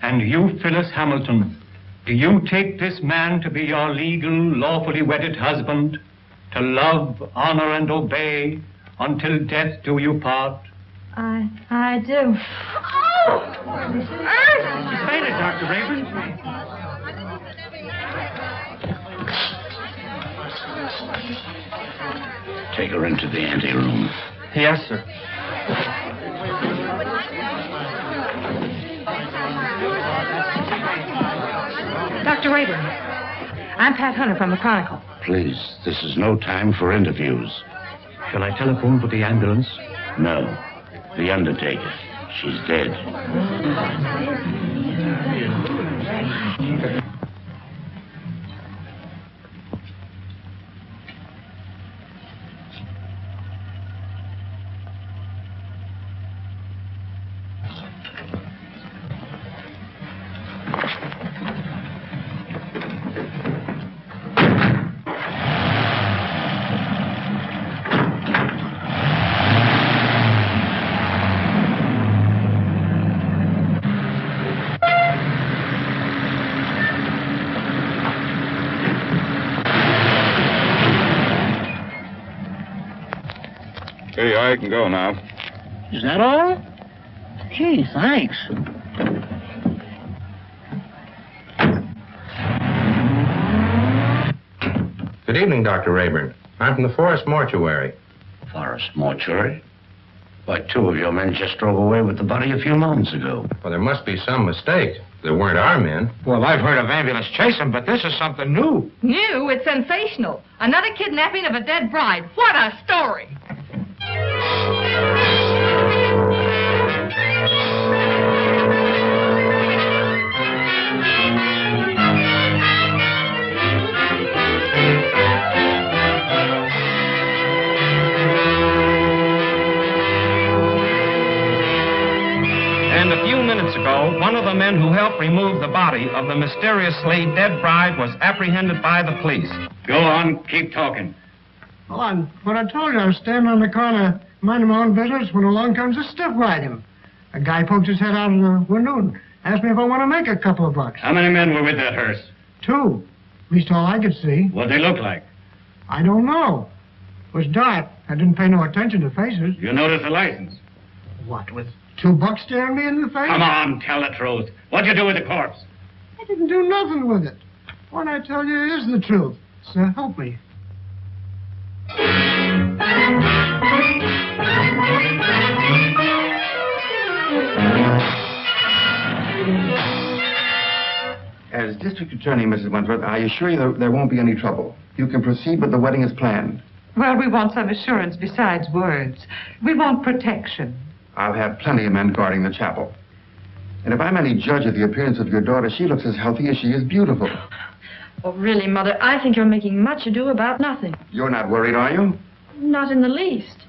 And you, Phyllis Hamilton, do you take this man to be your legal, lawfully wedded husband, to love, honor, and obey until death do you part? I do. Oh! She's fainted, Dr. Raven. Take her into the anteroom. Yes, sir. Dr. Rayburn, I'm Pat Hunter from the Chronicle. Please, this is no time for interviews. Shall I telephone for the ambulance? No. The undertaker. She's dead. Hey, I can go now. Is that all? Gee, thanks. Good evening, Dr. Rayburn. I'm from the Forest Mortuary. Forest Mortuary? Why, two of your men just drove away with the body a few moments ago. Well, there must be some mistake. They weren't our men. Well, I've heard of ambulance chasing, but this is something new. New? It's sensational. Another kidnapping of a dead bride. What a story! And a few minutes ago, one of the men who helped remove the body of the mysteriously dead bride was apprehended by the police. Go on, keep talking. Well, I told you, I was standing on the corner, minding my own business, when along comes a stiff riding. A guy poked his head out of the window and asked me if I want to make a couple of bucks. How many men were with that hearse? 2. At least all I could see. What'd they look like? I don't know. It was dark. I didn't pay no attention to faces. You noticed the license? What, with 2 bucks staring me in the face? Come on, tell the truth. What'd you do with the corpse? I didn't do nothing with it. What I tell you is the truth. So help me. As District Attorney, Mrs. Wentworth, I assure you there won't be any trouble. You can proceed with the wedding as planned. Well, we want some assurance besides words. We want protection. I'll have plenty of men guarding the chapel. And if I'm any judge of the appearance of your daughter, she looks as healthy as she is beautiful. Oh, really, Mother, I think you're making much ado about nothing. You're not worried, are you? Not in the least.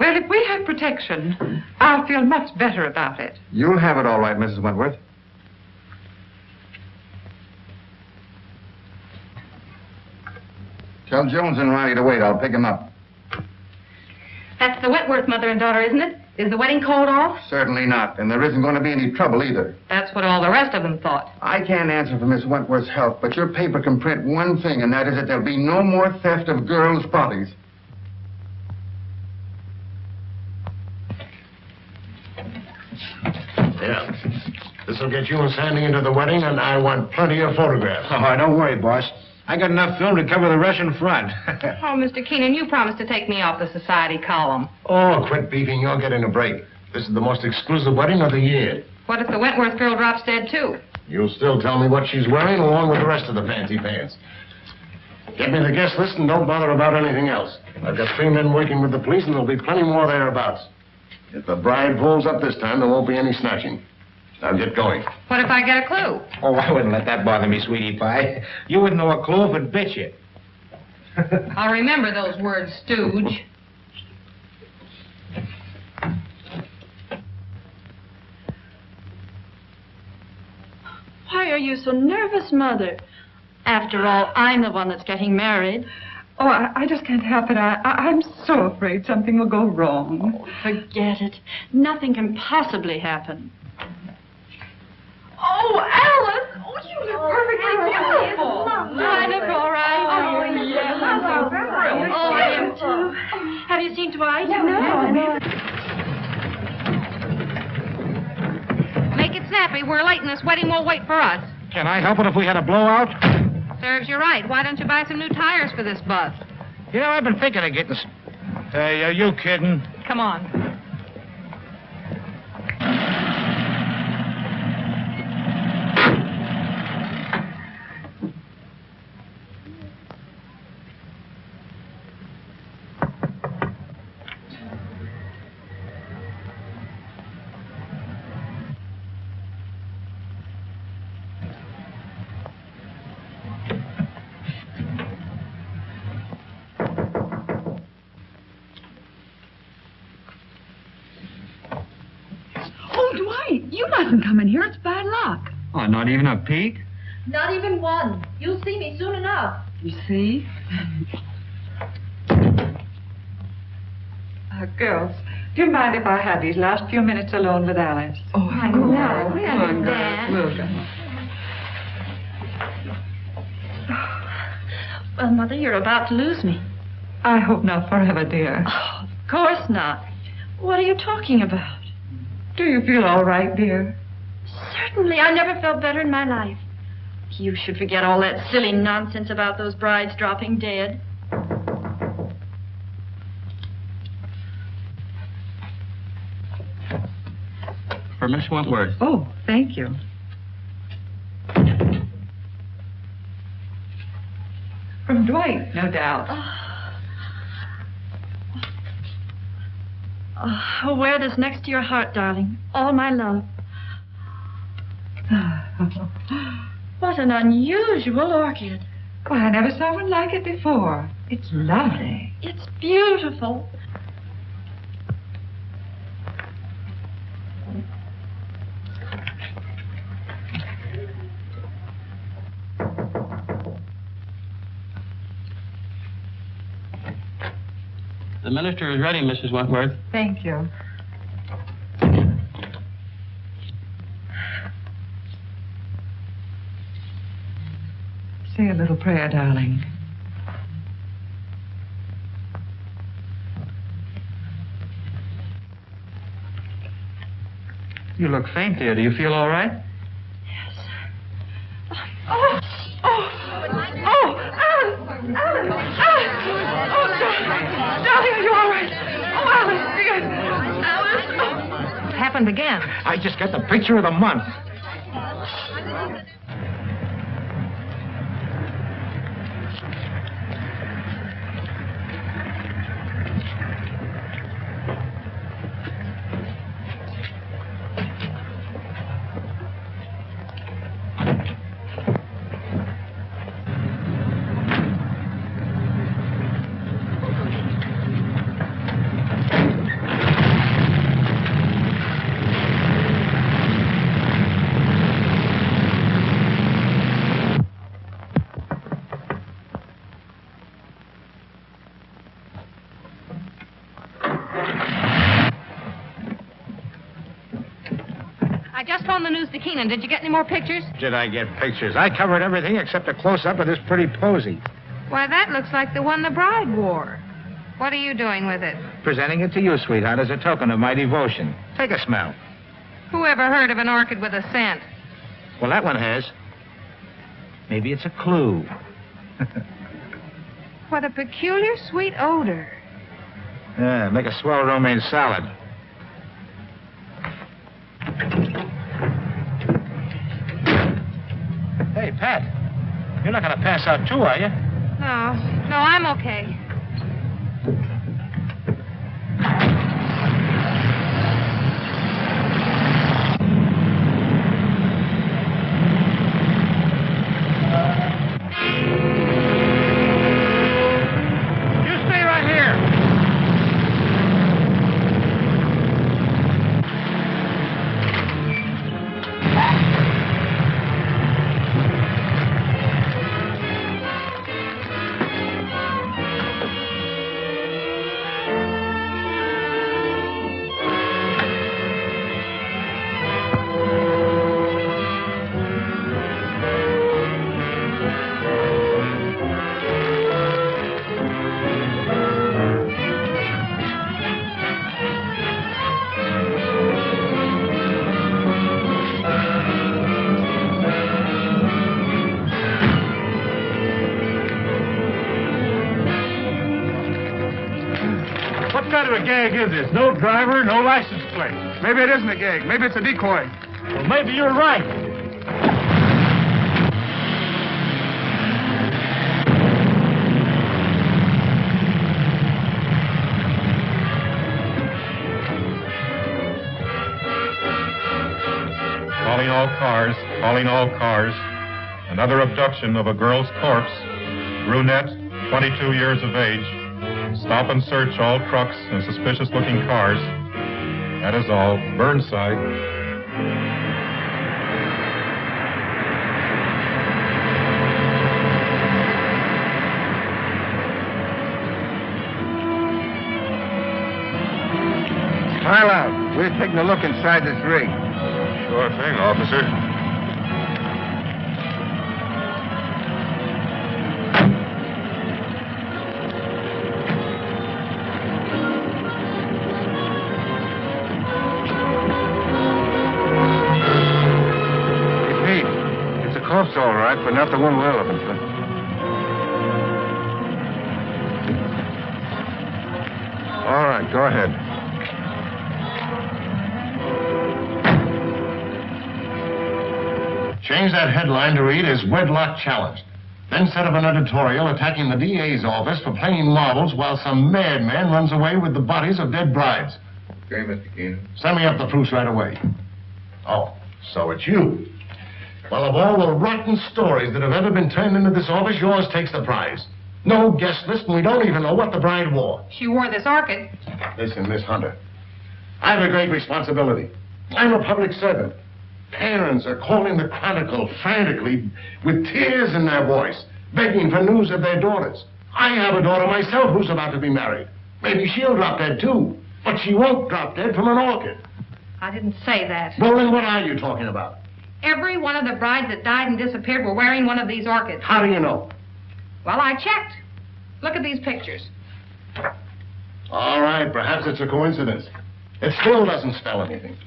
Well, if we have protection, I'll feel much better about it. You'll have it all right, Mrs. Wentworth. Tell Jones and Riley to wait. I'll pick him up. That's the Wentworth mother and daughter, isn't it? Is the wedding called off? Certainly not. And there isn't going to be any trouble either. That's what all the rest of them thought. I can't answer for Miss Wentworth's health, but your paper can print one thing, and that is that there'll be no more theft of girls' bodies. Yeah. This This will get you and Sandy into the wedding, and I want plenty of photographs. Oh, don't worry, boss. I got enough film to cover the Russian front. Oh, Mr. Keenan, you promised to take me off the society column. Oh, quit beefing. You're getting a break. This is the most exclusive wedding of the year. What if the Wentworth girl drops dead, too? You'll still tell me what she's wearing, along with the rest of the fancy pants. Get me the guest list and don't bother about anything else. I've got 3 men working with the police, and there'll be plenty more thereabouts. If the bride pulls up this time, there won't be any snatching. Now get going. What if I get a clue? Oh, I wouldn't let that bother me, sweetie pie. You wouldn't know a clue if it bit you. I'll remember those words, stooge. Why are you so nervous, Mother? After all, I'm the one that's getting married. Oh, I just can't help it. I'm so afraid something will go wrong. Oh, forget it. Nothing can possibly happen. Oh, Alice! Oh, you look perfectly beautiful. I look all right. Oh, yes, I'm so thrilled. Oh, I am too. Have you seen Dwight? No. Make it snappy. We're late and this wedding won't wait for us. Can I help it if we had a blowout? Serves you right. Why don't you buy some new tires for this bus? You know, I've been thinking of getting... Hey, are you kidding? Come on. You mustn't come in here. It's bad luck. Oh, not even a peek? Not even one. You'll see me soon enough. You see? Girls, do you mind if I have these last few minutes alone with Alice? Oh, I know. We Come on, girls. understand. We'll go. Well, Mother, you're about to lose me. I hope not forever, dear. Oh, of course not. What are you talking about? Do you feel all right, dear? Certainly. I never felt better in my life. You should forget all that silly nonsense about those brides dropping dead. For Miss Wentworth. Oh, thank you. From Dwight, no doubt. Oh, wear this next to your heart, darling. All my love. What an unusual orchid. Well, I never saw one like it before. It's lovely. It's beautiful. The minister is ready, Mrs. Wentworth. Thank you. Say a little prayer, darling. You look faint, dear. Do you feel all right? Yes. Oh, Alice! Oh, darling, are you all right? Oh, Alice, dear. Alice. It's happened again. I just got the picture of the month. On the news to Keenan. Did you get any more pictures? Did I get pictures? I covered everything except a close-up of this pretty posy. Why, that looks like the one the bride wore. What are you doing with it? Presenting it to you, sweetheart, as a token of my devotion. Take a smell. Who ever heard of an orchid with a scent? Well, that one has. Maybe it's a clue. What a peculiar sweet odor. Yeah, make a swell romaine salad. Hey, Pat, you're not going to pass out too, are you? No, I'm okay. What kind of a gag is this? No driver, no license plate. Maybe it isn't a gag. Maybe it's a decoy. Well, maybe you're right. Calling all cars, calling all cars. Another abduction of a girl's corpse. Brunette, 22 years of age. Stop and search all trucks and suspicious-looking cars. That is all. Burnside. Pile out. We're taking a look inside this rig. Sure thing, officer. Corpse, all right, but not the one we're looking for. All right, go ahead. Change that headline to read as Wedlock Challenged. Then set up an editorial attacking the DA's office for playing marbles while some madman runs away with the bodies of dead brides. Okay, Mr. Keenan. Send me up the proofs right away. Oh, so it's you. Well, of all the rotten stories that have ever been turned into this office, yours takes the prize. No guest list, and we don't even know what the bride wore. She wore this orchid. Listen, Miss Hunter. I have a great responsibility. I'm a public servant. Parents are calling the Chronicle frantically with tears in their voice, begging for news of their daughters. I have a daughter myself who's about to be married. Maybe she'll drop dead, too. But she won't drop dead from an orchid. I didn't say that. Well, then what are you talking about? Every one of the brides that died and disappeared were wearing one of these orchids. How do you know? Well, I checked. Look at these pictures. All right, perhaps it's a coincidence. It still doesn't spell anything.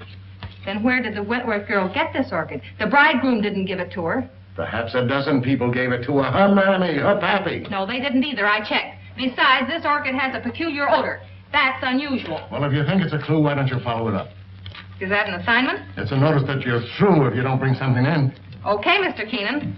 Then where did the Wentworth girl get this orchid? The bridegroom didn't give it to her. Perhaps a dozen people gave it to her. Her mammy, her pappy. No, they didn't either. I checked. Besides, this orchid has a peculiar odor. That's unusual. Well, if you think it's a clue, why don't you follow it up? Is that an assignment? It's a notice that you're through if you don't bring something in. Okay, Mr. Keenan.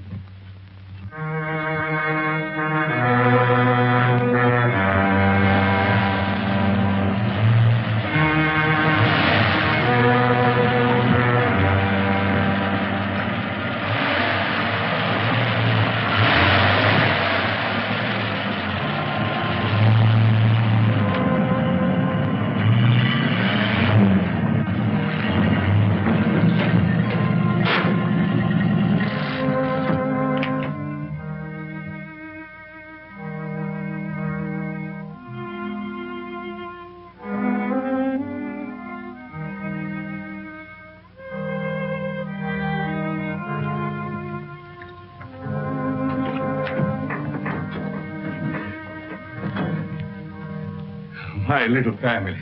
My little family.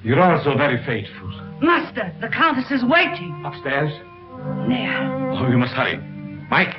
You're all so very faithful. Master, the Countess is waiting. Upstairs? There. Oh, we must hurry. Mike?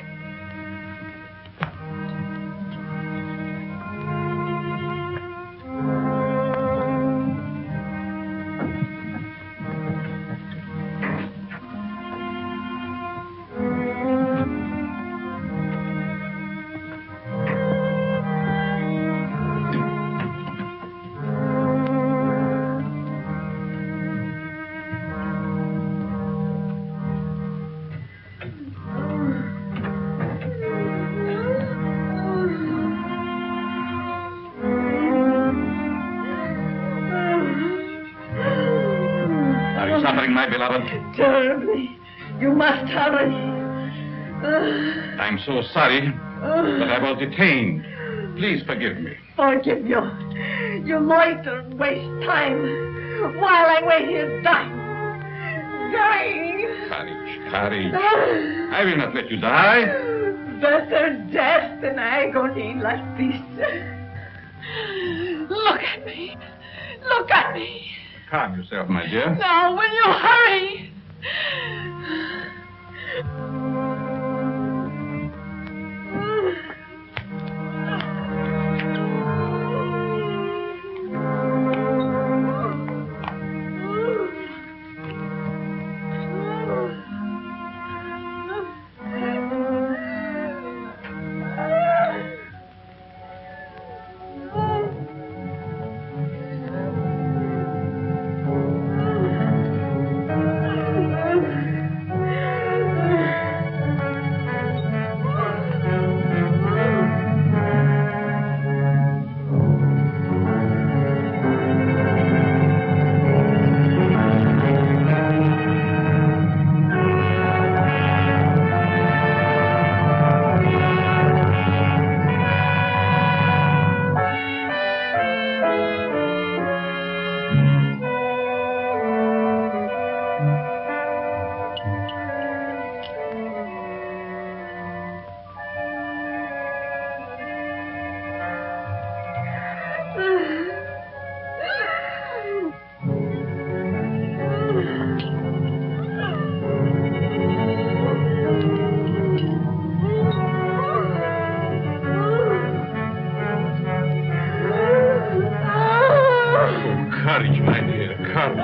My beloved. Terribly. You must hurry. I'm so sorry that I was detained. Please forgive me. Forgive you. You loiter and waste time while I wait here dying. Courage, courage. I will not let you die. Better death than agony like this. Look at me. Look at me. Calm yourself, my dear. Now, will you hurry? Courage, my dear, courage.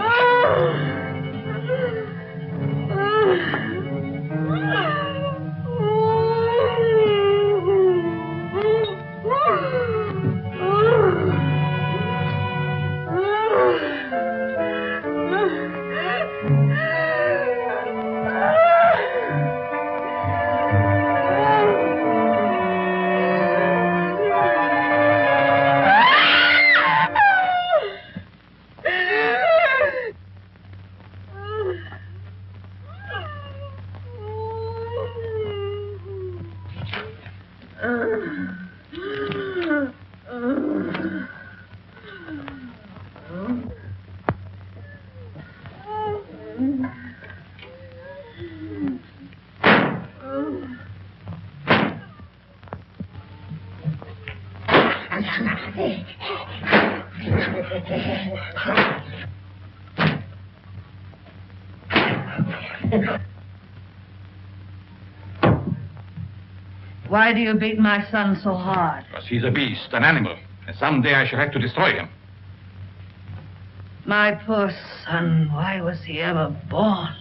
Why do you beat my son so hard? Because he's a beast, an animal, and someday I shall have to destroy him. My poor son, why was he ever born?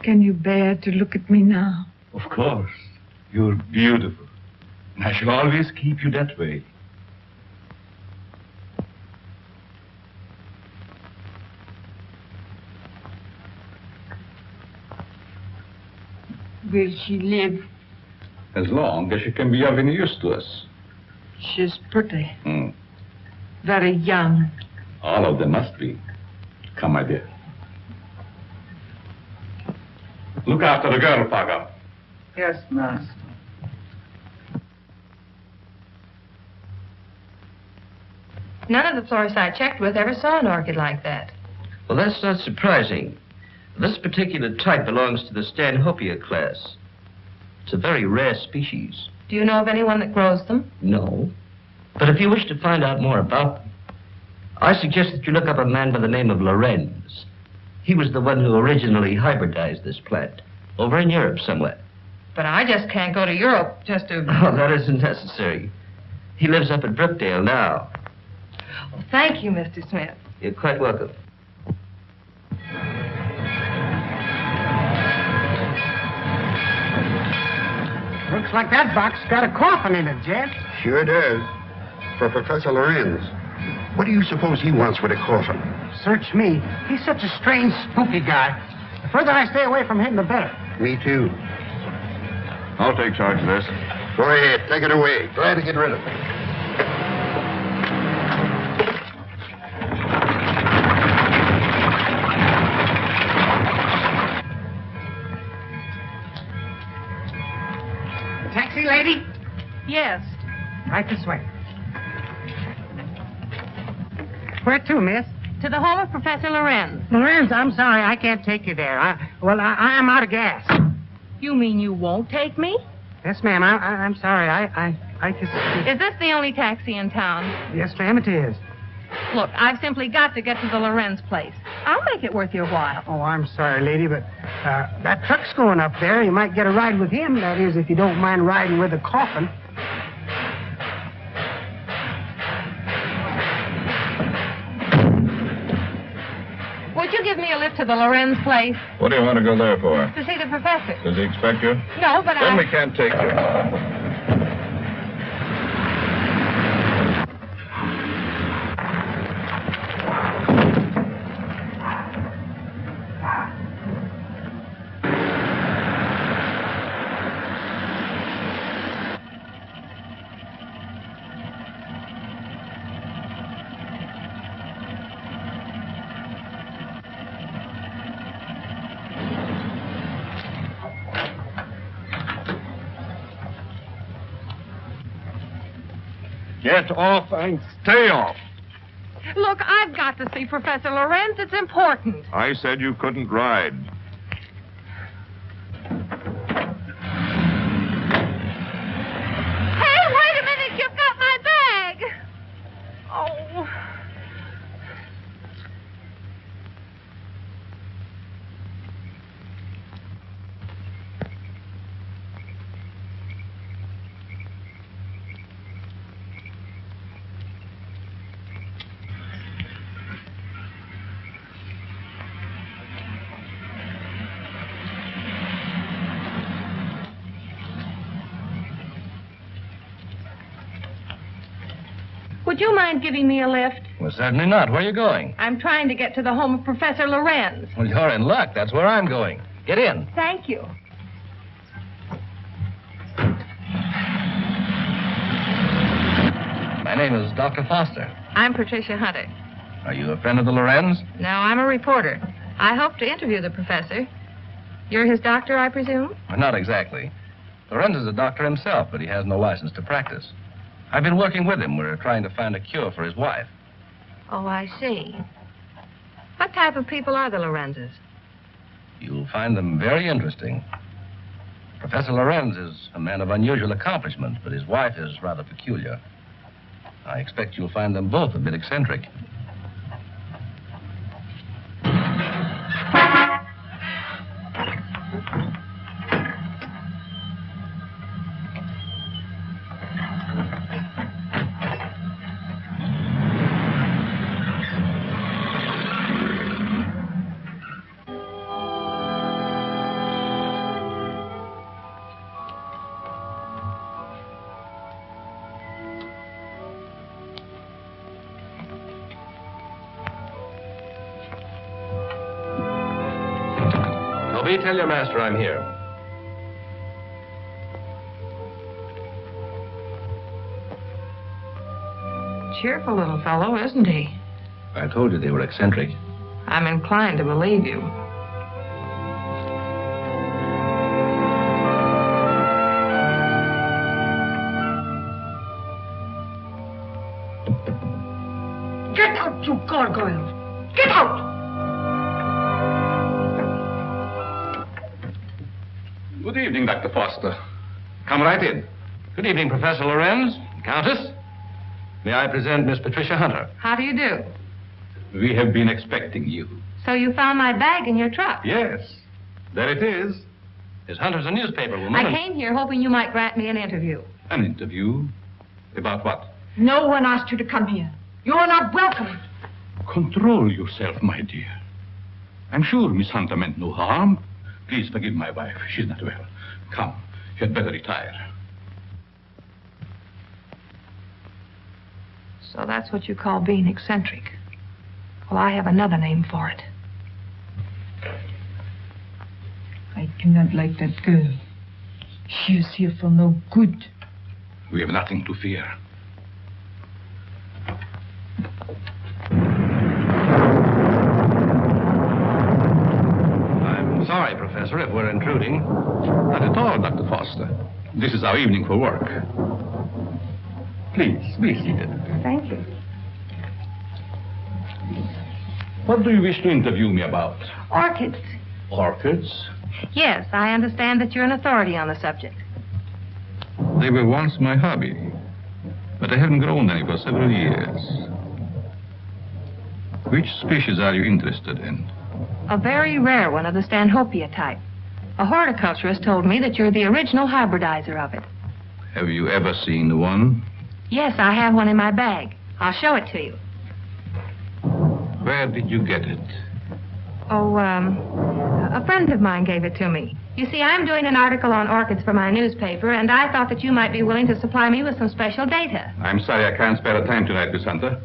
Can you bear to look at me now? Of course. You're beautiful. And I shall always keep you that way. Will she live? As long as she can be of any use to us. She's pretty. Very young. All of them must be. Come, my dear. Look after the girl, Paga. Yes, master. None of the florists I checked with ever saw an orchid like that. Well, that's not surprising. This particular type belongs to the Stanhopea class. It's a very rare species. Do you know of anyone that grows them? No. But if you wish to find out more about them, I suggest that you look up a man by the name of Lorenz. He was the one who originally hybridized this plant, over in Europe somewhere. But I just can't go to Europe just to... Oh, that isn't necessary. He lives up at Brookdale now. Well, thank you, Mr. Smith. You're quite welcome. Looks like that box got a coffin in it, Jet. Sure does. For Professor Lorenz. What do you suppose he wants with a coffin? Search me. He's such a strange, spooky guy. The further I stay away from him, the better. Me too. I'll take charge of this. Go ahead, take it away. Glad to get rid of it. Taxi, lady? Yes. Right this way. Where to, miss? To the home of Professor Lorenz. Lorenz, I'm sorry, I can't take you there. I'm out of gas. You mean you won't take me? Yes, ma'am. I'm sorry. I just... Is this the only taxi in town? Yes, ma'am, it is. Look, I've simply got to get to the Lorenz place. I'll make it worth your while. Oh, I'm sorry, lady, but that truck's going up there. You might get a ride with him. That is, if you don't mind riding with a coffin. Would you give me a lift to the Lorenz place? What do you want to go there for? To see the professor. Does he expect you? No, but Then we can't take you. Get off and stay off. Look, I've got to see Professor Lorenz. It's important. I said you couldn't ride. Hey, wait a minute. You've got my bag. Oh. Would you mind giving me a lift? Well, certainly not. Where are you going? I'm trying to get to the home of Professor Lorenz. Well, you're in luck. That's where I'm going. Get in. Thank you. My name is Dr. Foster. I'm Patricia Hunter. Are you a friend of the Lorenz? No, I'm a reporter. I hope to interview the professor. You're his doctor, I presume? Well, not exactly. Lorenz is a doctor himself, but he has no license to practice. I've been working with him. We're trying to find a cure for his wife. Oh, I see. What type of people are the Lorenzes? You'll find them very interesting. Professor Lorenz is a man of unusual accomplishment, but his wife is rather peculiar. I expect you'll find them both a bit eccentric. Tell your master I'm here. Cheerful little fellow, isn't he? I told you they were eccentric. I'm inclined to believe you. Get out, you gargoyles! Get out! Good evening, Dr. Foster. Come right in. Good evening, Professor Lorenz, Countess. May I present Miss Patricia Hunter? How do you do? We have been expecting you. So you found my bag in your truck? Yes. There it is. Miss Hunter's a newspaper woman. I came here hoping you might grant me an interview. An interview? About what? No one asked you to come here. You are not welcome. Control yourself, my dear. I'm sure Miss Hunter meant no harm. Please forgive my wife. She's not well. Come, you had better retire. So that's what you call being eccentric. Well, I have another name for it. I cannot like that girl. She is here for no good. We have nothing to fear. I'm sorry, Professor, if we're intruding. Not at all, Dr. Foster. This is our evening for work. Please, be seated. Thank you. What do you wish to interview me about? Orchids. Orchids? Yes, I understand that you're an authority on the subject. They were once my hobby, but I haven't grown any for several years. Which species are you interested in? A very rare one of the Stanhopea type. A horticulturist told me that you're the original hybridizer of it. Have you ever seen one? Yes, I have one in my bag. I'll show it to you. Where did you get it? Oh, a friend of mine gave it to me. You see, I'm doing an article on orchids for my newspaper, and I thought that you might be willing to supply me with some special data. I'm sorry I can't spare the time tonight, Miss Hunter.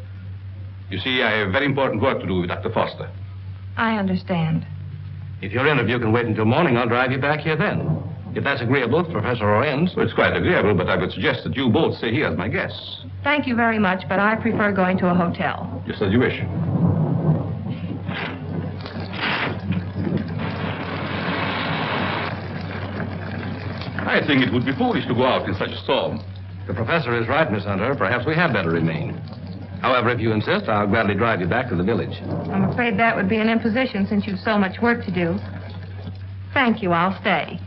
You see, I have very important work to do with Dr. Foster. I understand. If your interview can wait until morning, I'll drive you back here then. If that's agreeable to Professor Lorenz. Well, it's quite agreeable, but I would suggest that you both stay here as my guests. Thank you very much, but I prefer going to a hotel. Just as you wish. I think it would be foolish to go out in such a storm. The professor is right, Miss Hunter. Perhaps we had better remain. However, if you insist, I'll gladly drive you back to the village. I'm afraid that would be an imposition since you've so much work to do. Thank you, I'll stay.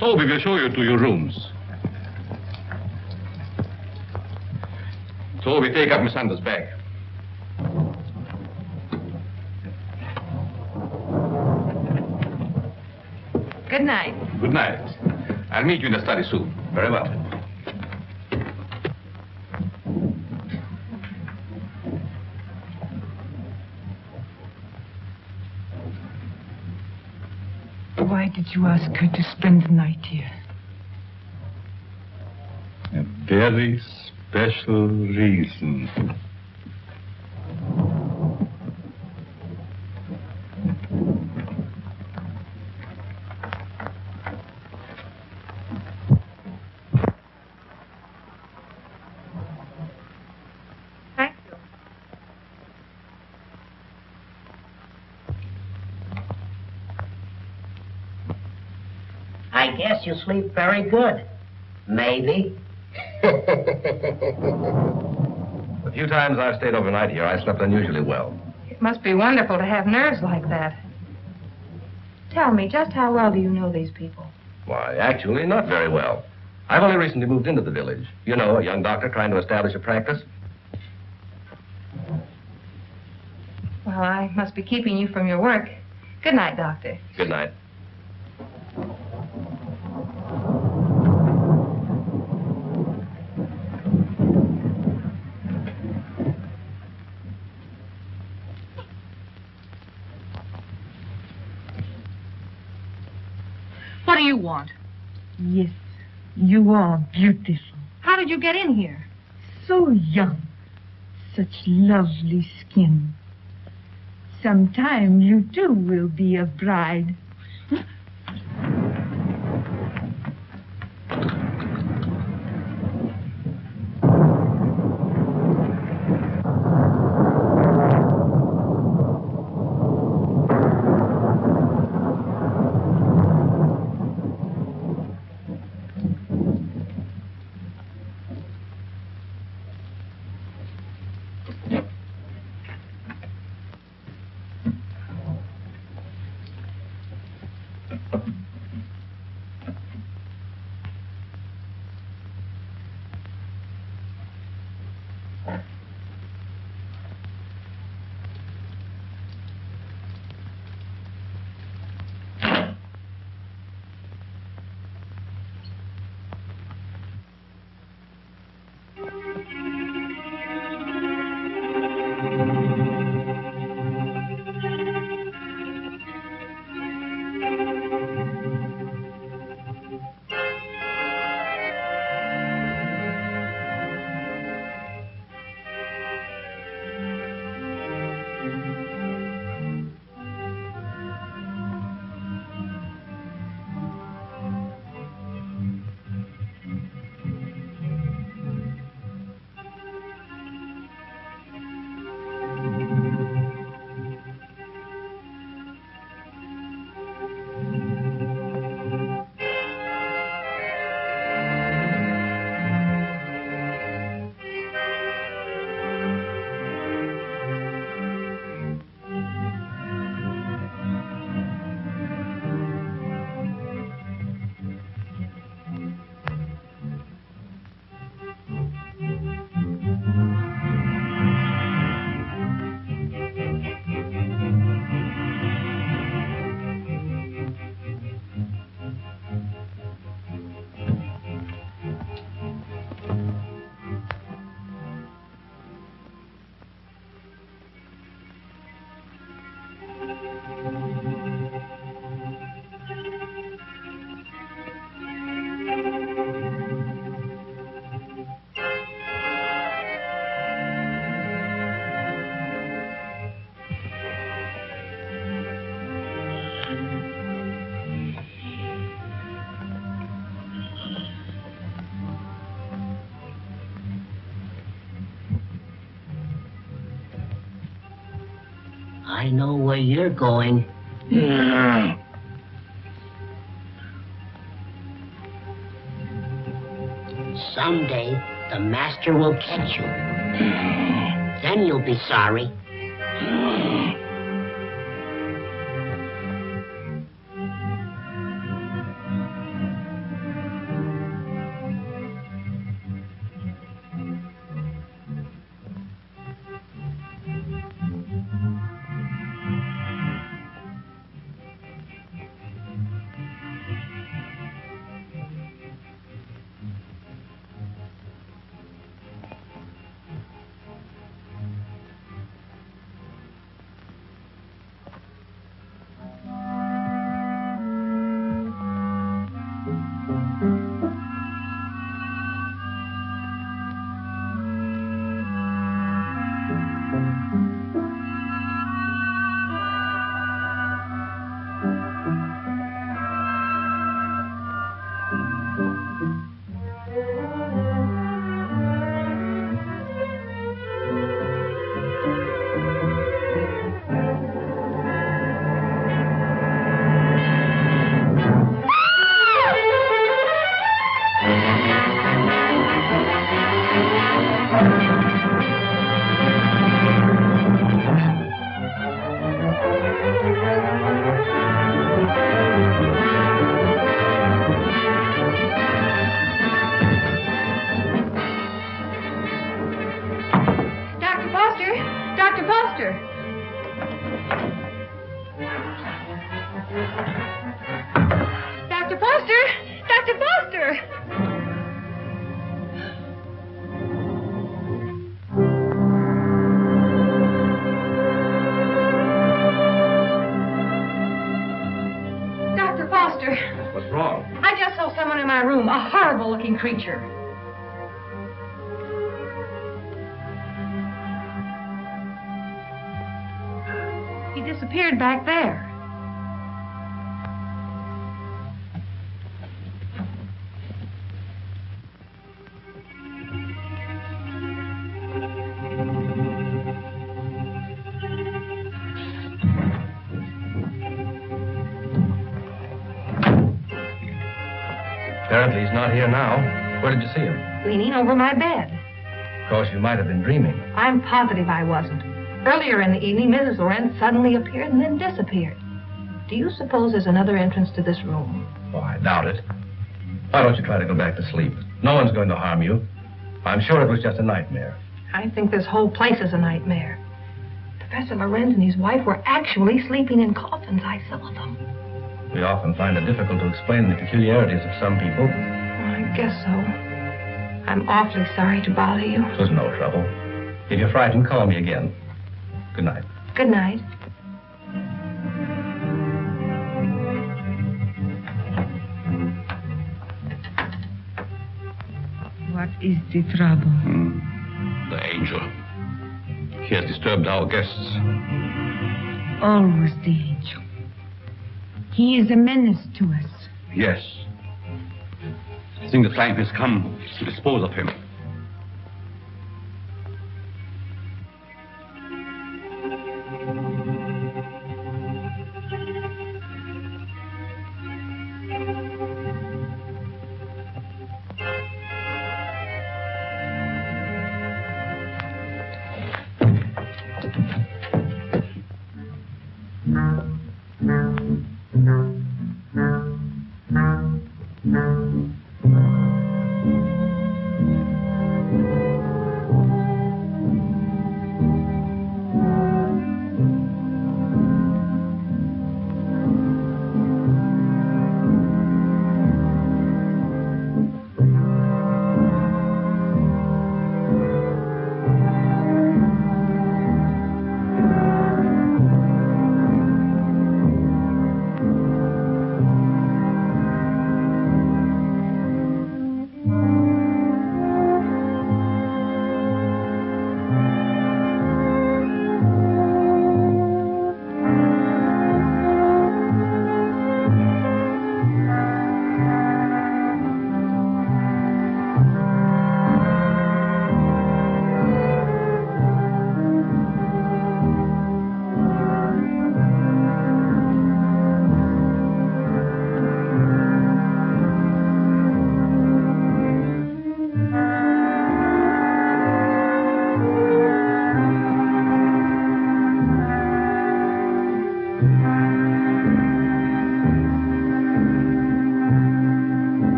Toby will show you to your rooms. Toby, take up Miss Hunter's bag. Good night. Good night. I'll meet you in the study soon. Very well. Why did you ask her to spend the night here? A very special reason. I guess you sleep very good. Maybe. The few times I've stayed overnight here, I slept unusually well. It must be wonderful to have nerves like that. Tell me, just how well do you know these people? Why, actually, not very well. I've only recently moved into the village. You know, a young doctor trying to establish a practice. Well, I must be keeping you from your work. Good night, Doctor. Good night. What do you want? Yes, you are beautiful. How did you get in here? So young. Such lovely skin. Sometime you too will be a bride. I know where you're going. Someday, the master will catch you. Then you'll be sorry. Creature. He disappeared back there. Apparently he's not here now. Where did you see him? Leaning over my bed. Of course, you might have been dreaming. I'm positive I wasn't. Earlier in the evening, Mrs. Lorenz suddenly appeared and then disappeared. Do you suppose there's another entrance to this room? Oh, I doubt it. Why don't you try to go back to sleep? No one's going to harm you. I'm sure it was just a nightmare. I think this whole place is a nightmare. Professor Lorenz and his wife were actually sleeping in coffins. I saw them. We often find it difficult to explain the peculiarities of some people. I guess so. I'm awfully sorry to bother you. It was no trouble. If you're frightened, call me again. Good night. Good night. What is the trouble? The angel. He has disturbed our guests. Always the angel. He is a menace to us. Yes. I think the time has come to dispose of him.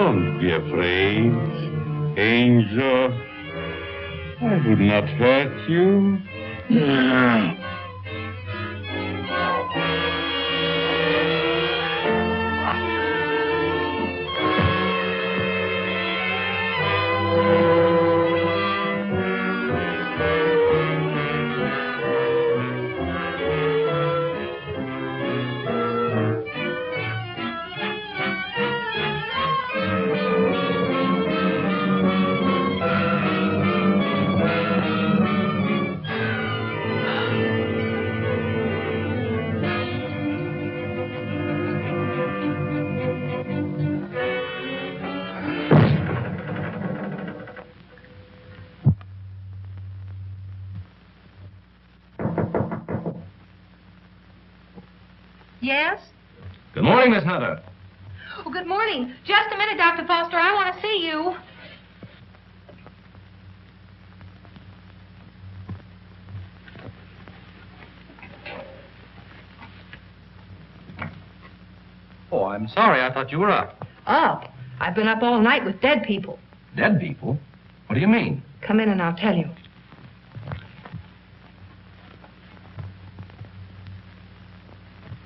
Don't be afraid, Angel. I would not hurt you. Yes? Good morning, Miss Hunter. Oh, good morning. Just a minute, Dr. Foster. I want to see you. Oh, I'm sorry. I thought you were up. Up? I've been up all night with dead people. Dead people? What do you mean? Come in and I'll tell you.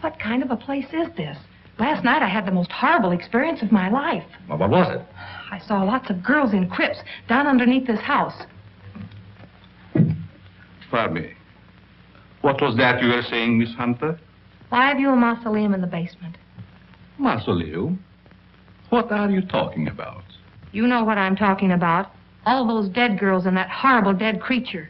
What kind of a place is this? Last night I had the most horrible experience of my life. Well, what was it? I saw lots of girls in crypts down underneath this house. Pardon me. What was that you were saying, Miss Hunter? Why have you a mausoleum in the basement? Mausoleum? What are you talking about? You know what I'm talking about. All those dead girls and that horrible dead creature.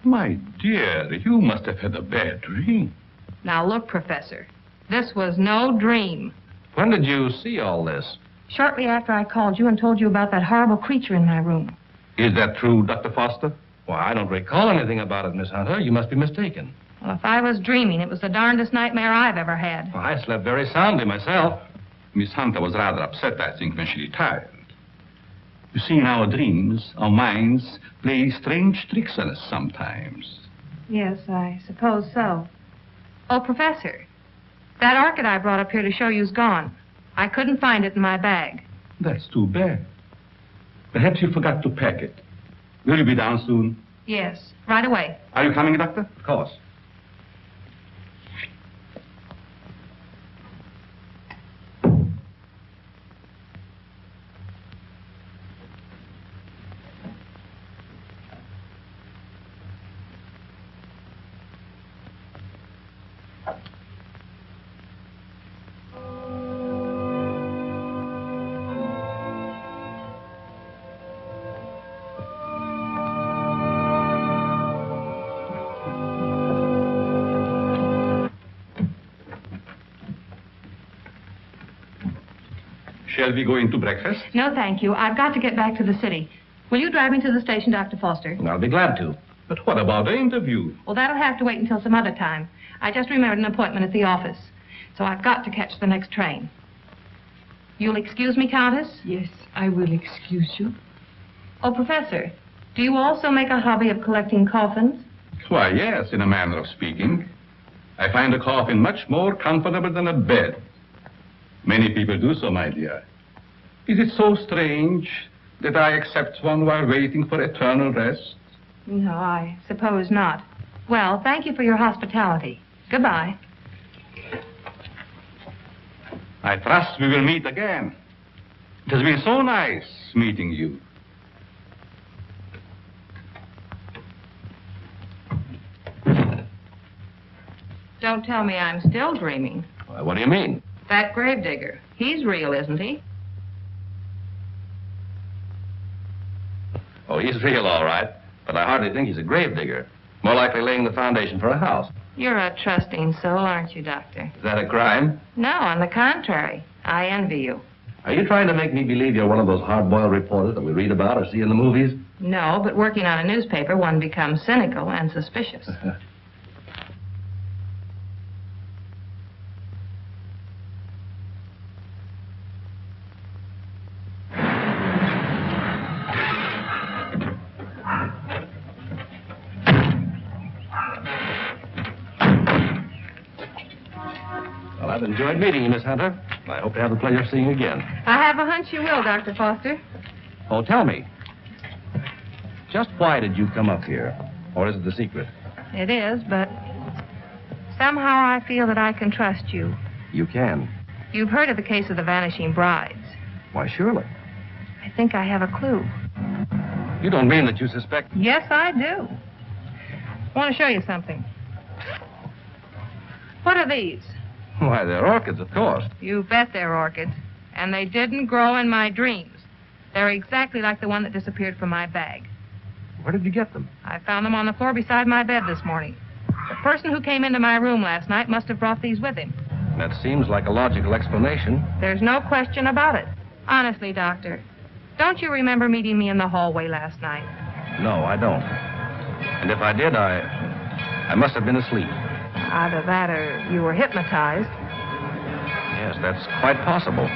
My dear, you must have had a bad dream. Now look, Professor, this was no dream. When did you see all this? Shortly after I called you and told you about that horrible creature in my room. Is that true, Dr. Foster? Well, I don't recall anything about it, Miss Hunter. You must be mistaken. Well, if I was dreaming, it was the darndest nightmare I've ever had. Well, I slept very soundly myself. Miss Hunter was rather upset, I think, when she retired. You see, in our dreams, our minds play strange tricks on us sometimes. Yes, I suppose so. Oh, Professor, that orchid I brought up here to show you's gone. I couldn't find it in my bag. That's too bad. Perhaps you forgot to pack it. Will you be down soon? Yes, right away. Are you coming, Doctor? Of course. Shall we go into breakfast? No, thank you. I've got to get back to the city. Will you drive me to the station, Dr. Foster? I'll be glad to. But what about the interview? Well, that'll have to wait until some other time. I just remembered an appointment at the office. So I've got to catch the next train. You'll excuse me, Countess? Yes, I will excuse you. Oh, Professor, do you also make a hobby of collecting coffins? Why, yes, in a manner of speaking. I find a coffin much more comfortable than a bed. Many people do so, my dear. Is it so strange that I accept one while waiting for eternal rest? No, I suppose not. Well, thank you for your hospitality. Goodbye. I trust we will meet again. It has been so nice meeting you. Don't tell me I'm still dreaming. What do you mean? That gravedigger. He's real, isn't he? Oh, he's real, all right. But I hardly think he's a gravedigger. More likely laying the foundation for a house. You're a trusting soul, aren't you, Doctor? Is that a crime? No, on the contrary. I envy you. Are you trying to make me believe you're one of those hard-boiled reporters that we read about or see in the movies? No, but working on a newspaper, one becomes cynical and suspicious. Well, I've enjoyed meeting you, Miss Hunter. I hope to have the pleasure of seeing you again. I have a hunch you will, Dr. Foster. Oh, tell me. Just why did you come up here? Or is it the secret? It is, but somehow I feel that I can trust you. You can. You've heard of the case of the vanishing brides. Why, surely. I think I have a clue. You don't mean that you suspect... Yes, I do. I want to show you something. What are these? Why, they're orchids, of course. You bet they're orchids. And they didn't grow in my dreams. They're exactly like the one that disappeared from my bag. Where did you get them? I found them on the floor beside my bed this morning. The person who came into my room last night must have brought these with him. That seems like a logical explanation. There's no question about it. Honestly, Doctor, don't you remember meeting me in the hallway last night? No, I don't. And if I did, I must have been asleep. Either that or you were hypnotized. Yes, that's quite possible.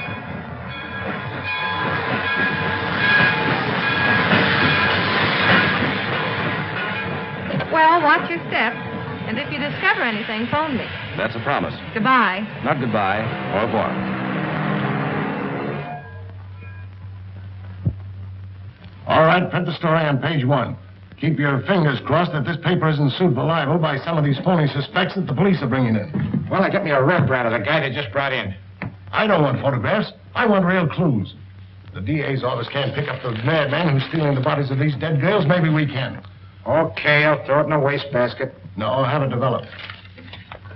Well, watch your step. And if you discover anything, phone me. That's a promise. Goodbye. Not goodbye. Au revoir. All right, print the story on page 1. Keep your fingers crossed that this paper isn't sued for libel by some of these phony suspects that the police are bringing in. Well, I got me a rembrandt of the guy they just brought in. I don't want photographs. I want real clues. The DA's office can't pick up the madman who's stealing the bodies of these dead girls. Maybe we can. Okay, I'll throw it in a wastebasket. No, I'll have it developed.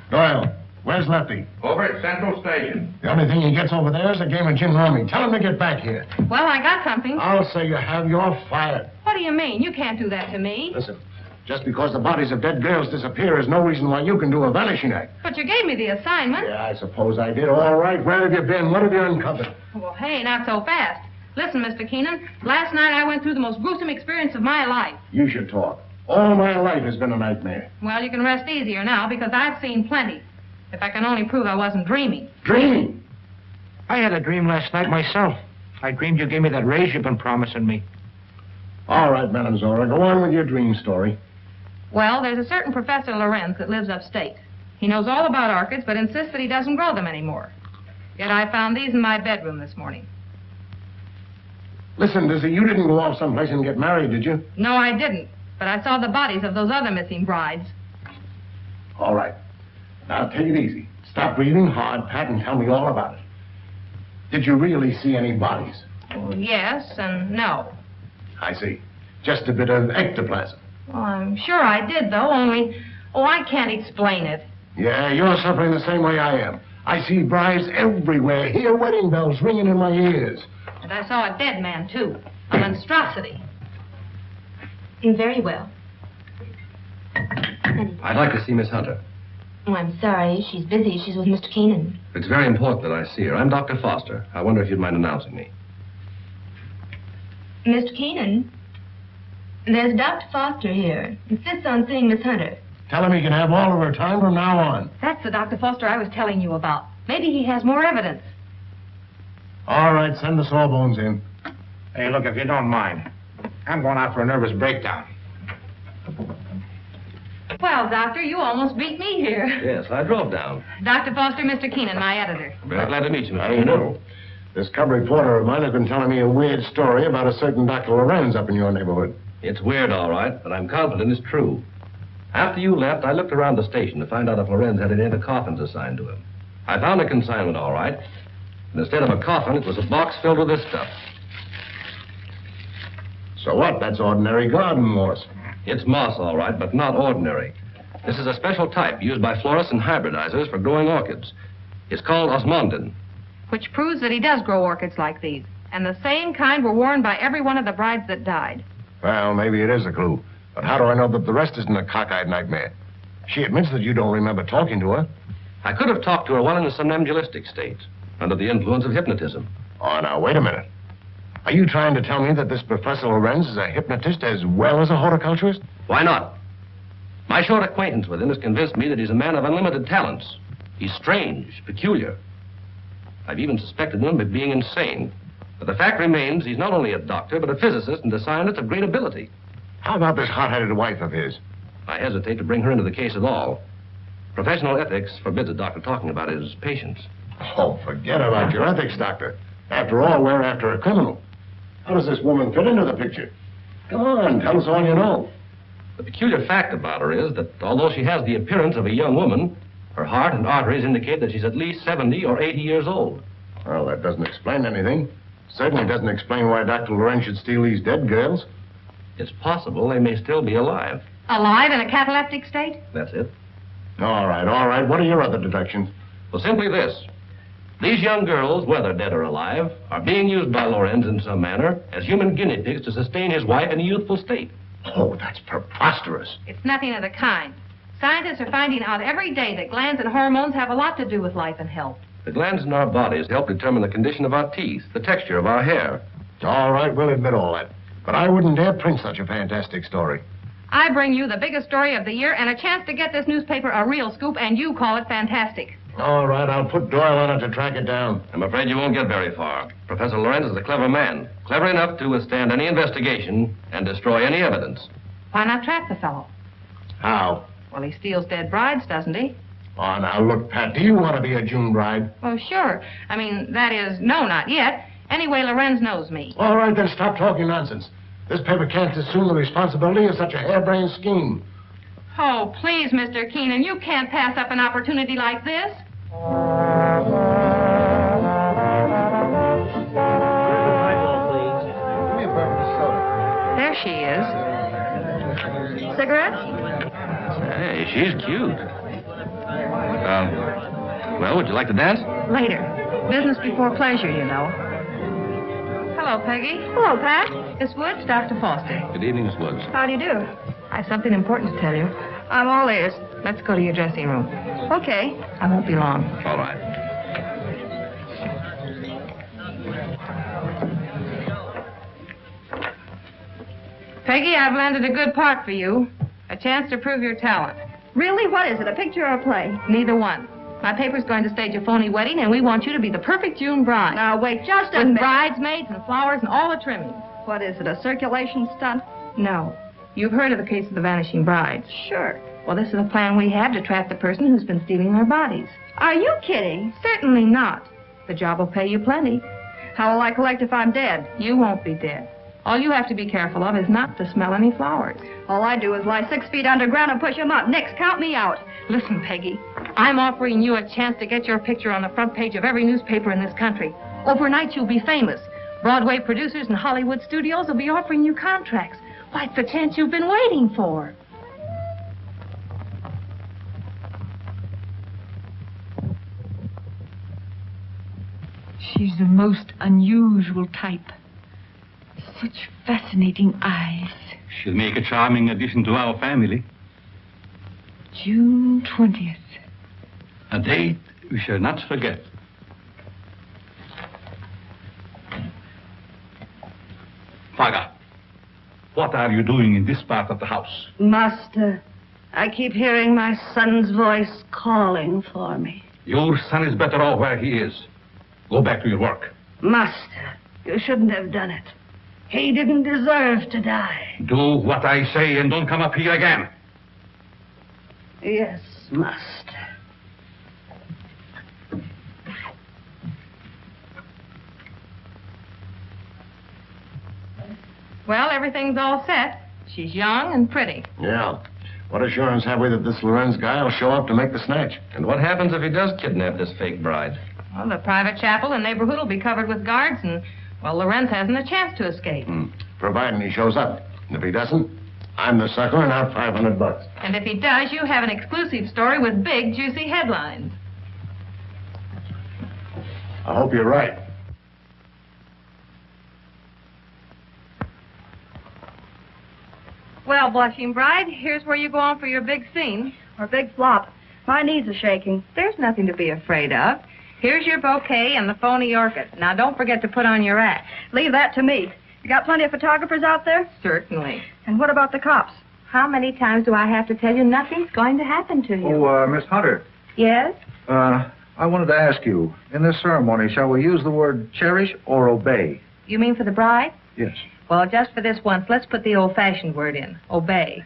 Doyle, where's Lefty? Over at Central Station. The only thing he gets over there is a game of gin rummy. Tell him to get back here. Well, I got something. I'll say you have. You're fired. What do you mean? You can't do that to me. Listen, just because the bodies of dead girls disappear is no reason why you can do a vanishing act. But you gave me the assignment. Yeah, I suppose I did. All right, where have you been? What have you uncovered? Well, hey, not so fast. Listen, Mr. Keenan, last night I went through the most gruesome experience of my life. You should talk. All my life has been a nightmare. Well, you can rest easier now because I've seen plenty. If I can only prove I wasn't dreaming. Dreaming? I had a dream last night myself. I dreamed you gave me that raise you've been promising me. All right, Madam Zora, go on with your dream story. Well, there's a certain Professor Lorenz that lives upstate. He knows all about orchids, but insists that he doesn't grow them anymore. Yet I found these in my bedroom this morning. Listen, Dizzy, you didn't go off someplace and get married, did you? No, I didn't. But I saw the bodies of those other missing brides. All right. Now, take it easy. Stop breathing hard, Pat, and tell me all about it. Did you really see any bodies? Well, yes and no. I see. Just a bit of ectoplasm. Well, I'm sure I did, though, only... Oh, I can't explain it. Yeah, you're suffering the same way I am. I see brides everywhere. Hear wedding bells ringing in my ears. And I saw a dead man, too. A monstrosity. Very well. I'd like to see Miss Hunter. Oh, I'm sorry. She's busy. She's with Mr. Keenan. It's very important that I see her. I'm Dr. Foster. I wonder if you'd mind announcing me. Mr. Keenan, there's Dr. Foster here. Insists on seeing Miss Hunter. Tell him he can have all of her time from now on. That's the Dr. Foster I was telling you about. Maybe he has more evidence. All right, send the sawbones in. Hey, look, if you don't mind, I'm going out for a nervous breakdown. Well, Doctor, you almost beat me here. Yes, I drove down. Dr. Foster, Mr. Keenan, my editor. Very glad to meet you, Mr. I know. This cub reporter of mine has been telling me a weird story about a certain Dr. Lorenz up in your neighborhood. It's weird, all right, but I'm confident it's true. After you left, I looked around the station to find out if Lorenz had any of the coffins assigned to him. I found a consignment, all right. And instead of a coffin, it was a box filled with this stuff. So what? That's ordinary garden moss. It's moss, all right, but not ordinary. This is a special type used by florists and hybridizers for growing orchids. It's called osmondin. Which proves that he does grow orchids like these. And the same kind were worn by every one of the brides that died. Well, maybe it is a clue. But how do I know that the rest isn't a cockeyed nightmare? She admits that you don't remember talking to her. I could have talked to her while in a somnambulistic state, under the influence of hypnotism. Oh, now, wait a minute. Are you trying to tell me that this Professor Lorenz is a hypnotist as well as a horticulturist? Why not? My short acquaintance with him has convinced me that he's a man of unlimited talents. He's strange, peculiar. I've even suspected him of being insane. But the fact remains he's not only a doctor, but a physicist and a scientist of great ability. How about this hot-headed wife of his? I hesitate to bring her into the case at all. Professional ethics forbids a doctor talking about his patients. Oh, forget about your ethics, Doctor. After all, we're after a criminal. How does this woman fit into the picture? Come on, tell us all you know. The peculiar fact about her is that although she has the appearance of a young woman, her heart and arteries indicate that she's at least 70 or 80 years old. Well, that doesn't explain anything. Certainly doesn't explain why Dr. Lorenz should steal these dead girls. It's possible they may still be alive. Alive in a cataleptic state? That's it. All right. What are your other deductions? Well, simply this. These young girls, whether dead or alive, are being used by Lorenz in some manner as human guinea pigs to sustain his wife in a youthful state. Oh, that's preposterous. It's nothing of the kind. Scientists are finding out every day that glands and hormones have a lot to do with life and health. The glands in our bodies help determine the condition of our teeth, the texture of our hair. All right, we'll admit all that. But I wouldn't dare print such a fantastic story. I bring you the biggest story of the year and a chance to get this newspaper a real scoop, and you call it fantastic. All right, I'll put Doyle on it to track it down. I'm afraid you won't get very far. Professor Lorenz is a clever man, clever enough to withstand any investigation and destroy any evidence. Why not trap the fellow? How? Well, he steals dead brides, doesn't he? Oh, now, look, Pat, do you want to be a June bride? Well, sure. I mean, that is, no, not yet. Anyway, Lorenz knows me. All right, then stop talking nonsense. This paper can't assume the responsibility of such a harebrained scheme. Oh, please, Mr. Keenan, you can't pass up an opportunity like this. There she is. Cigarettes? Hey, she's cute. Well, would you like to dance? Later. Business before pleasure, you know. Hello, Peggy. Hello, Pat. Miss Woods, Dr. Foster. Good evening, Miss Woods. How do you do? I have something important to tell you. I'm all ears. Let's go to your dressing room. Okay. I won't be long. All right. Peggy, I've landed a good part for you. A chance to prove your talent. Really? What is it, a picture or a play? Neither one. My paper's going to stage a phony wedding, and we want you to be the perfect June bride. Now, wait just a With minute. bridesmaids and flowers and all the trimmings. What is it, a circulation stunt? No. You've heard of the case of the vanishing brides. Sure. Well, this is a plan we have to trap the person who's been stealing their bodies. Are you kidding? Certainly not. The job will pay you plenty. How will I collect if I'm dead? You won't be dead. All you have to be careful of is not to smell any flowers. All I do is lie 6 feet underground and push them up. Next, count me out. Listen, Peggy, I'm offering you a chance to get your picture on the front page of every newspaper in this country. Overnight, you'll be famous. Broadway producers and Hollywood studios will be offering you contracts. Why, it's the chance you've been waiting for. She's the most unusual type. Such fascinating eyes. She'll make a charming addition to our family. June 20th. A date we shall not forget. Father, what are you doing in this part of the house? Master, I keep hearing my son's voice calling for me. Your son is better off where he is. Go back to your work. Master, you shouldn't have done it. He didn't deserve to die. Do what I say and don't come up here again. Yes, master. Well, everything's all set. She's young and pretty. Yeah. What assurance have we that this Lorenz guy will show up to make the snatch? And what happens if he does kidnap this fake bride? Well, the private chapel and neighborhood will be covered with guards, and, well, Lorenz hasn't a chance to escape. Providing he shows up. And if he doesn't, I'm the sucker and out $500. And if he does, you have an exclusive story with big, juicy headlines. I hope you're right. Well, blushing bride, here's where you go on for your big scene. Or big flop. My knees are shaking. There's nothing to be afraid of. Here's your bouquet and the phony orchid. Now, don't forget to put on your act. Leave that to me. You got plenty of photographers out there? Certainly. And what about the cops? How many times do I have to tell you nothing's going to happen to you? Oh, Miss Hunter. Yes? I wanted to ask you, in this ceremony, shall we use the word cherish or obey? You mean for the bride? Yes. Well, just for this once, let's put the old-fashioned word in. Obey.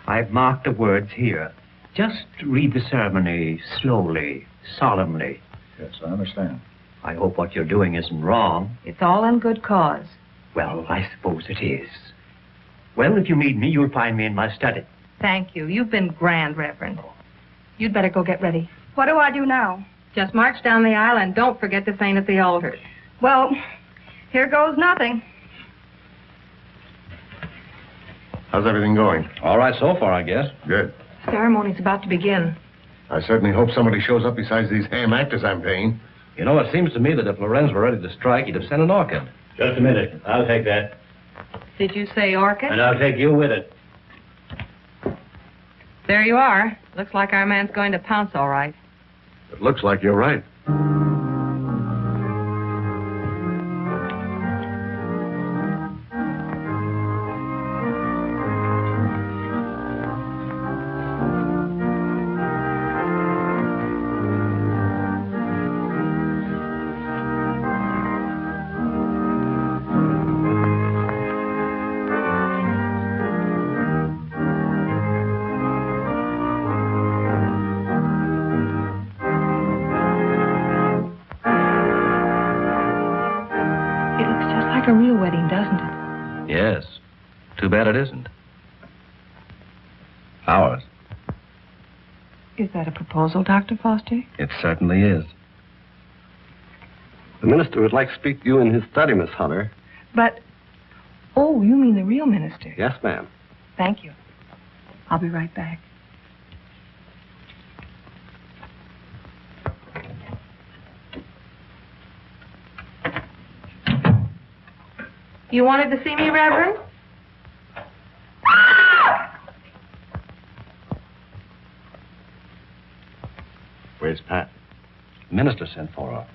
I've marked the words here. Just read the ceremony slowly, solemnly. Yes, I understand. I hope what you're doing isn't wrong. It's all in good cause. Well, I suppose it is. Well, if you need me, you'll find me in my study. Thank you. You've been grand, Reverend. You'd better go get ready. What do I do now? Just march down the aisle and don't forget to faint at the altar. Well, here goes nothing. How's everything going? All right so far, I guess. Good. Ceremony's about to begin. I certainly hope somebody shows up besides these ham actors I'm paying. You know, it seems to me that if Lorenz were ready to strike, he'd have sent an orchid. Just a minute. I'll take that. Did you say orchid? And I'll take you with it. There you are. Looks like our man's going to pounce all right. It looks like you're right. Like a real wedding, doesn't it? Yes. Too bad it isn't. Ours. Is that a proposal, Dr. Foster? It certainly is. The minister would like to speak to you in his study, Miss Hunter. But, oh, you mean the real minister? Yes, ma'am. Thank you. I'll be right back. You wanted to see me, Reverend? Where's Pat? The minister sent for her.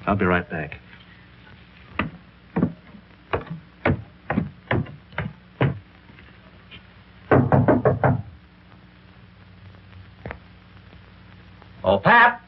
I'll be right back. Oh, Pap!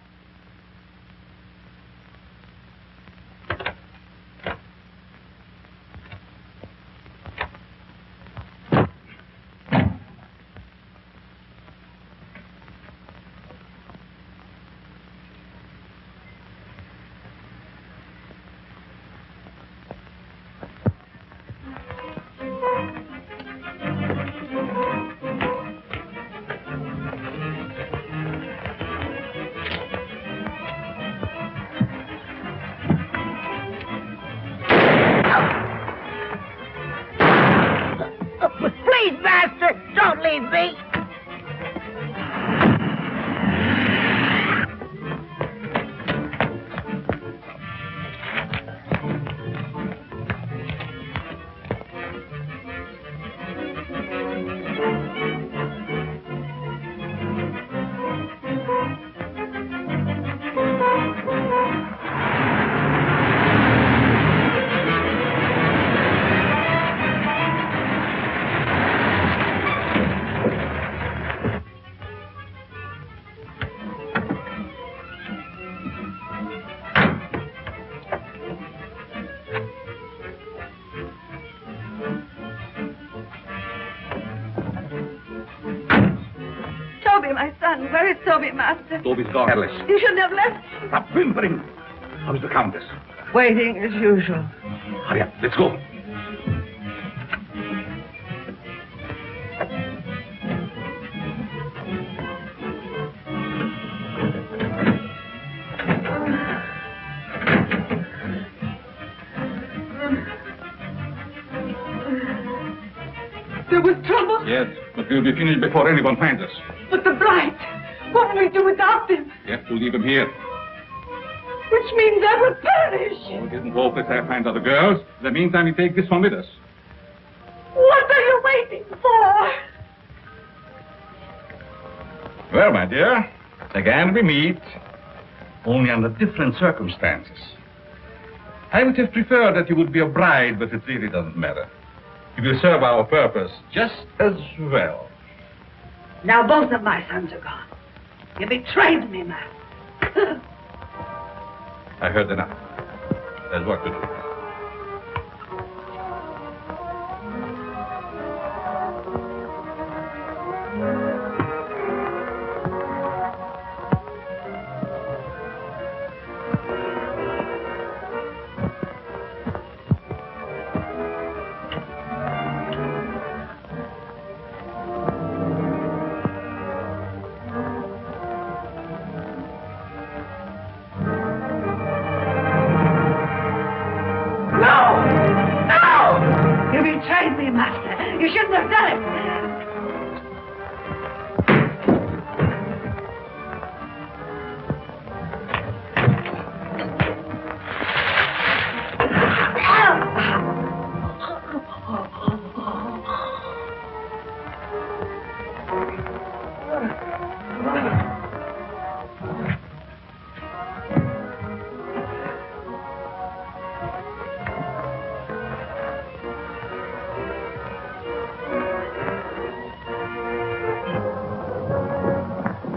Please, Master, don't leave me. My son, where is Toby, Master? Toby's gone. Alice. You shouldn't have left. Stop whimpering. How's the Countess? Waiting as usual. Hurry up. Let's go. There was trouble? Yes, but we'll be finished before anyone finds us. But the bride, what will we do without them? We have to leave him here. Which means I will perish. Oh, it isn't hopeless I find other girls. In the meantime, we take this one with us. What are you waiting for? Well, my dear, again we meet, only under different circumstances. I would have preferred that you would be a bride, but it really doesn't matter. It will serve our purpose just as well. Now both of my sons are gone. You betrayed me, Master. I heard enough. There's work to do. Master. You shouldn't have done it.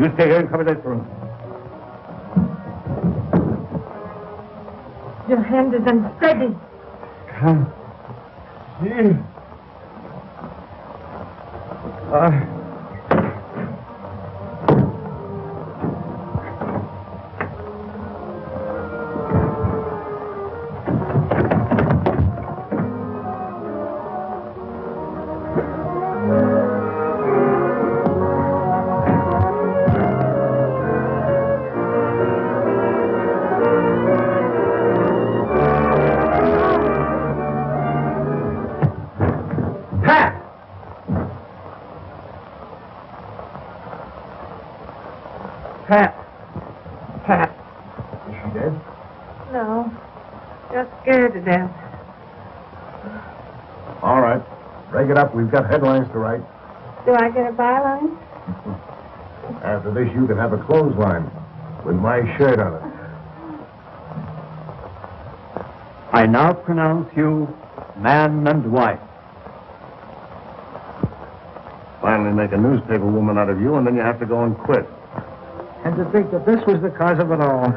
You stay here and cover this room. Your hand is unsteady. Come. Here. Pat. Is she dead? No. Just scared to death. All right. Break it up. We've got headlines to write. Do I get a byline? After this, you can have a clothesline with my shirt on it. I now pronounce you man and wife. Finally make a newspaper woman out of you, and then you have to go and quit. And to think that this was the cause of it all.